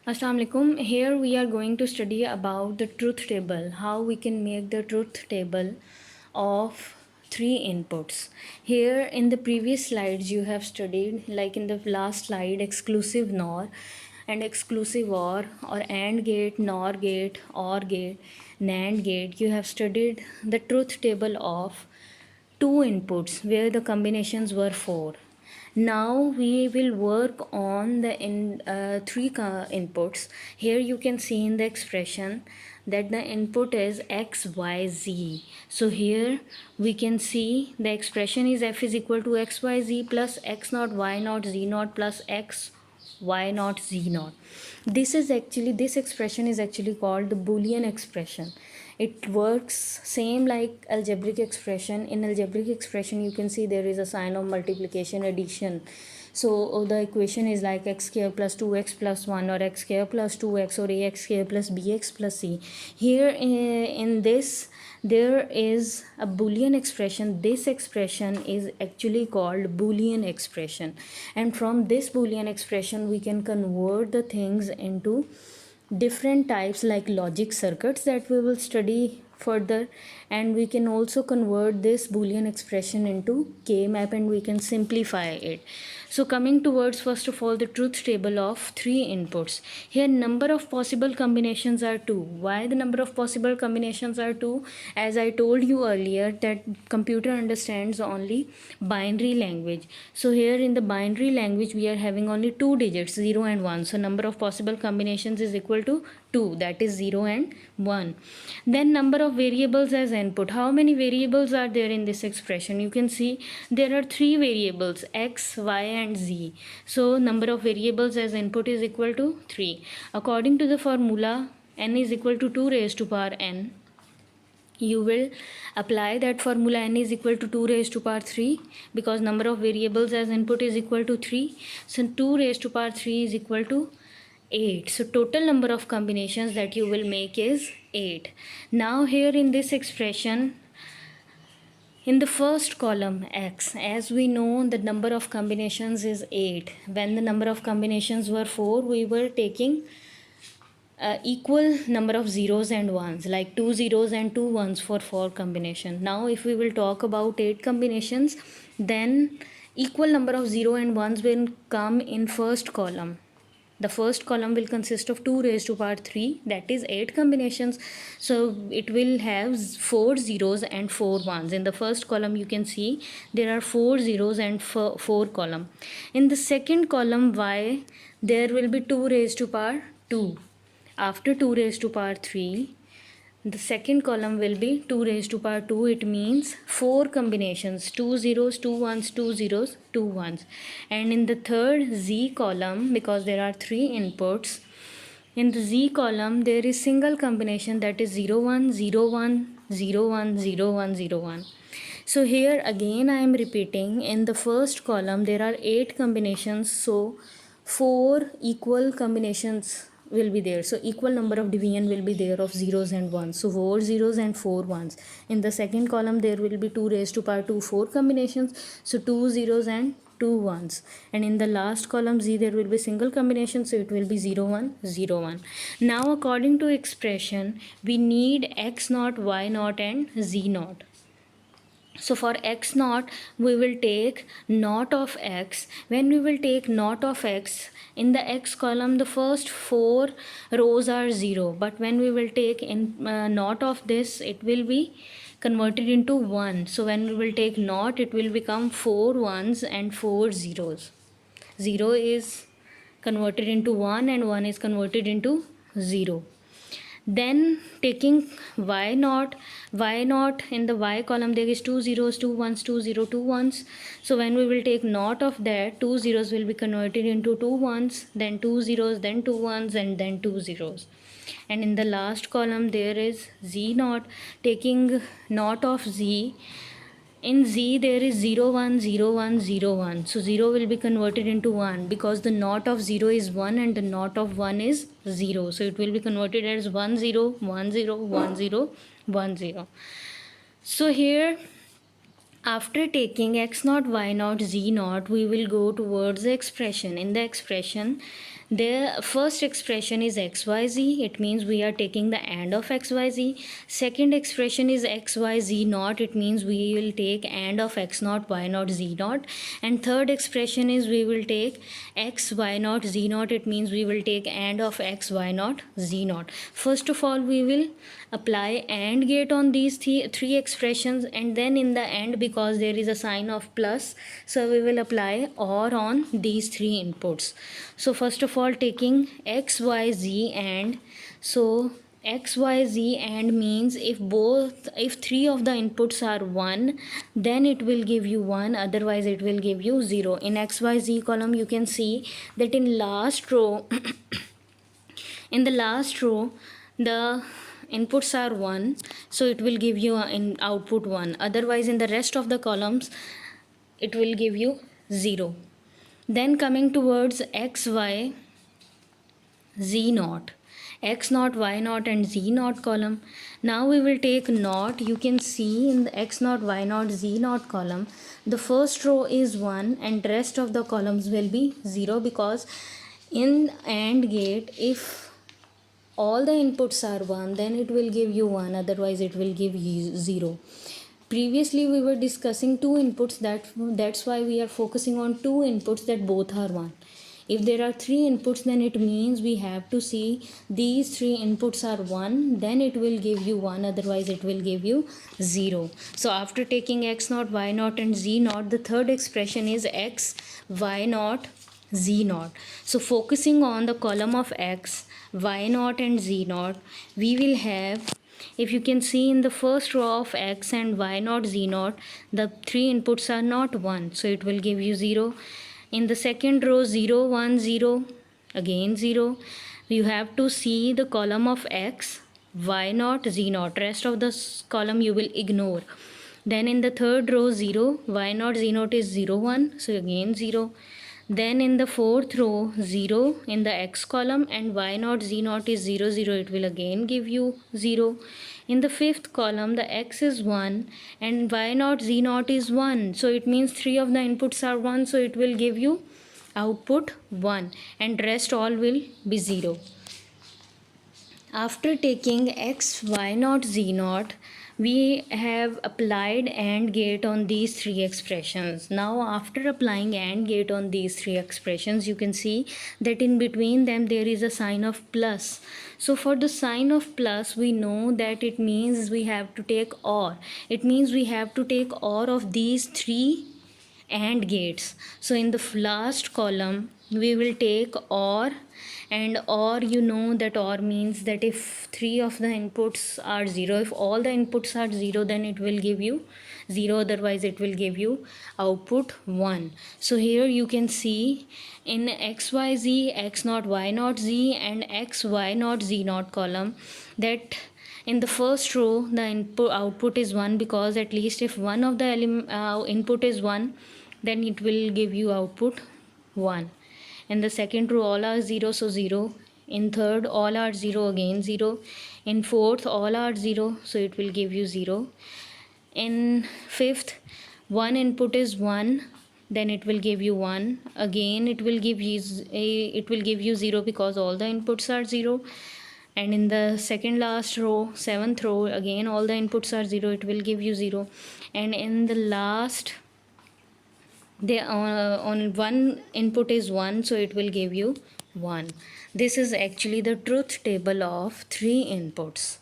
Assalamu alaikum. Here we are going to study about the truth table, how we can make the truth table of three inputs. Here in the previous slides you have studied, like in the last slide, exclusive NOR and exclusive or AND gate, NOR gate, OR gate, NAND gate. You have studied the truth table of two inputs where the combinations were 4. Now we will work on the three inputs. Here you can see in the expression that the input is x, y, z. So here we can see the expression is f is equal to x, y, z plus x naught, y naught, z naught plus x, y naught, z naught. This expression is actually called the Boolean expression. It works same like algebraic expression. In algebraic expression you can see there is a sign of multiplication, addition. So the equation is like x square plus 2x plus 1 or x square plus 2x or ax square plus bx plus c. Here in this there is a Boolean expression. This expression is actually called Boolean expression, and from this Boolean expression we can convert the things into different types like logic circuits that we will study further, and we can also convert this Boolean expression into K-map and we can simplify it. So coming towards first of all the truth table of three inputs. Here number of possible combinations are 2. Why the number of possible combinations are 2? As I told you earlier that computer understands only binary language. So here in the binary language we are having only 2 digits, 0 and 1. So number of possible combinations is equal to 2, that is 0 and 1. Then number of variables as input. How many variables are there in this expression? You can see there are 3 variables, x, y and z. So number of variables as input is equal to 3. According to the formula n is equal to 2 raised to power n, you will apply that formula n is equal to 2 raised to power 3 because number of variables as input is equal to 3. So 2 raised to power 3 is equal to 8. So total number of combinations that you will make is 8. Now here in this expression, in the first column x, as we know the number of combinations is 8. When the number of combinations were 4, we were taking equal number of zeros and ones, like 2 zeros and 2 ones for 4 combination. Now if we will talk about 8 combinations, then equal number of 0 and 1s will come in first column. The first column will consist of 2 raised to power 3, that is 8 combinations. So it will have 4 zeros and 4 ones. In the first column you can see there are 4 zeros and 4 column. In the second column y, there will be 2 raised to power 2. After 2 raised to power 3, the second column will be 2 raised to power 2. It means 4 combinations, 2 zeros, 2 ones, 2 zeros, 2 ones. And in the third z column, because there are 3 inputs, in the z column there is single combination, that is 0 1 0 1 0 1 0 1 0 1. So here again I am repeating, in the first column there are 8 combinations, so 4 equal combinations will be there. So equal number of division will be there of zeros and ones. So 4 zeros and 4 ones. In the second column there will be 2 raised to power 2 4 combinations. So 2 zeros and 2 ones. And in the last column z, there will be single combination, so it will be 0 1 0 1. Now according to expression we need x naught, y naught and z naught. So for x naught we will take naught of x. When we will take naught of x, in the x column the first 4 rows are 0, but when we will take in naught of this, it will be converted into 1. So when we will take naught, it will become 4 ones and 4 zeros. 0 is converted into 1 and 1 is converted into 0. Then taking y naught in the y column there is 2 zeros, 2 ones, 2 0, 2 ones. So when we will take naught of that, 2 zeros will be converted into 2 ones, then 2 zeros, then 2 ones and then 2 zeros. And in the last column there is z naught. Taking naught of z, in z there is 0 1 0 1 0 1. So 0 will be converted into 1 because the naught of 0 is 1 and the naught of 1 is 0. So it will be converted as 1 0 1 0 1 0 1 0. So here After taking x naught, y naught, z naught, we will go towards the expression. In the expression, the first expression is xyz. It means we are taking the AND of xyz. Second expression is xyz naught. It means we will take AND of x naught, y naught, z naught. And third expression is we will take x, y naught, z naught. It means we will take AND of x, y naught, z naught. First of all, we will apply AND gate on these three expressions, and then in the end, because there is a sign of plus, so we will apply OR on these three inputs. So first of all, taking x, y, z AND, so x, y, z AND means if three of the inputs are 1, then it will give you 1, otherwise it will give you 0. In x, y, z column, you can see that in last row in the last row the inputs are 1, so it will give you in output 1, otherwise in the rest of the columns it will give you 0. Then coming towards x, y, z naught, x naught, y naught and z naught column. Now we will take naught. You can see in the x naught, y naught, z naught column, the first row is 1 and rest of the columns will be 0, because in AND gate, if all the inputs are 1, then it will give you 1, otherwise it will give you 0. Previously we were discussing two inputs, that's why we are focusing on two inputs that both are 1. If there are three inputs, then it means we have to see these three inputs are 1, then it will give you 1, otherwise it will give you 0. So after taking x naught, y naught and z naught, the third expression is x, y naught, z naught. So focusing on the column of x, y naught and z naught, we will have, if you can see in the first row of x and y naught, z naught, the three inputs are not 1, so it will give you 0. In the second row, 0, 1, 0, again 0. You have to see the column of x, y naught, z naught, rest of the column you will ignore. Then in the third row, 0, y naught, z naught is 0, 1, so again 0. Then in the fourth row, 0 in the x column and y naught, z naught is 0, 0, it will again give you 0. In the fifth column, the x is 1 and y naught, z naught is 1, so it means three of the inputs are 1, so it will give you output 1 and rest all will be 0. After taking x, y naught, z naught, we have applied AND gate on these three expressions. Now after applying AND gate on these three expressions, you can see that in between them there is a sign of plus. So for the sign of plus, we know that it means we have to take OR. It means we have to take OR of these three AND gates. So in the last column we will take OR, and OR, you know that OR means that if three of the inputs are 0, if all the inputs are 0, then it will give you 0, otherwise it will give you output 1. So here you can see in xyz, x naught, y naught, z and x, y naught, z naught column, that in the first row the output is 1, because at least if one of the input is 1, then it will give you output 1. In the second row all are 0, so 0. In third all are 0, again 0. In fourth all are 0, so it will give you 0. In fifth, one input is 1, then it will give you 1. Again it will give you 0, because all the inputs are 0. And in the second last row, seventh row, again all the inputs are 0, it will give you 0. And in the last, on one input is 1, so it will give you 1. This is actually the truth table of three inputs.